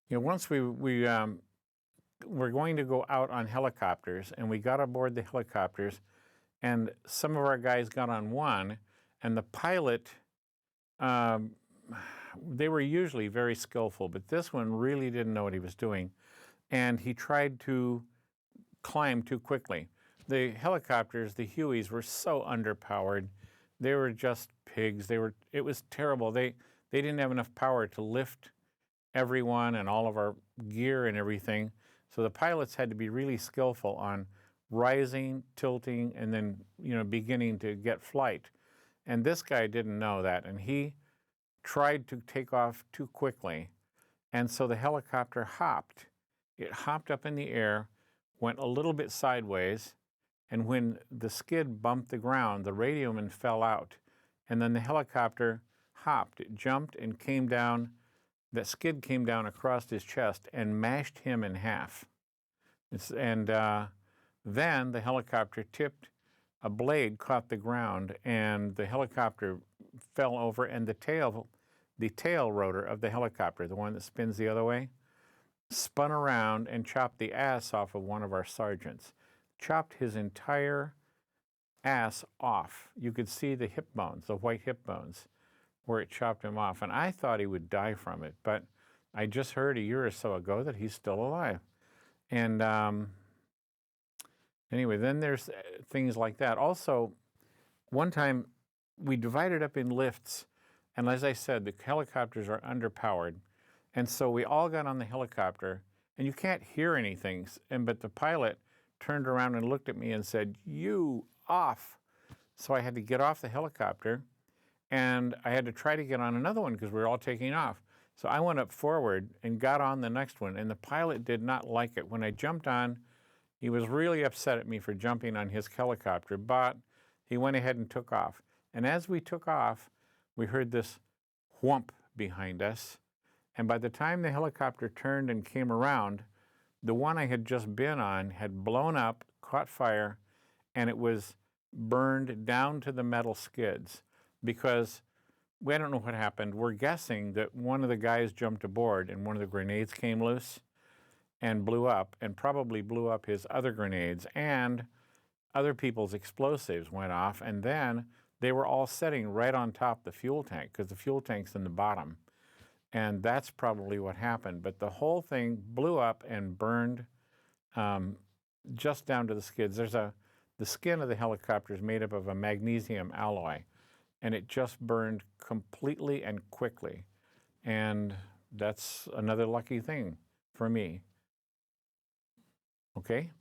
Once we were going to go out on helicopters, and we got aboard the helicopters, and some of our guys got on one, and the pilot, they were usually very skillful, but this one really didn't know what he was doing, and he tried to climb too quickly. The helicopters, the Hueys, were so underpowered. They were just pigs. It was terrible. They didn't have enough power to lift everyone and all of our gear and everything. So the pilots had to be really skillful on rising, tilting, and then beginning to get flight. And this guy didn't know that, and he tried to take off too quickly. And so the helicopter hopped. It hopped up in the air, went a little bit sideways, and when the skid bumped the ground, the radioman fell out. And then the helicopter hopped. It jumped and came down. That skid came down across his chest and mashed him in half. Then the helicopter tipped. A blade caught the ground, and the helicopter fell over, and the tail rotor of the helicopter, the one that spins the other way, spun around and chopped the ass off of one of our sergeants. Chopped his entire ass off. You could see the hip bones, the white hip bones, where it chopped him off. And I thought he would die from it, but I just heard a year or so ago that he's still alive. And anyway, then there's things like that. Also, one time we divided up in lifts, and as I said, the helicopters are underpowered. And so we all got on the helicopter, and you can't hear anything, but the pilot turned around and looked at me and said, "You off." So I had to get off the helicopter, and I had to try to get on another one because we were all taking off. So I went up forward and got on the next one, and the pilot did not like it. When I jumped on, he was really upset at me for jumping on his helicopter, but he went ahead and took off. And as we took off, we heard this whump behind us. And by the time the helicopter turned and came around, the one I had just been on had blown up, caught fire, and it was burned down to the metal skids because we don't know what happened. We're guessing that one of the guys jumped aboard and one of the grenades came loose and blew up, and probably blew up his other grenades, and other people's explosives went off, and then they were all sitting right on top of the fuel tank because the fuel tank's in the bottom. And that's probably what happened. But the whole thing blew up and burned just down to the skids. The skin of the helicopter is made up of a magnesium alloy, and it just burned completely and quickly. And that's another lucky thing for me. Okay?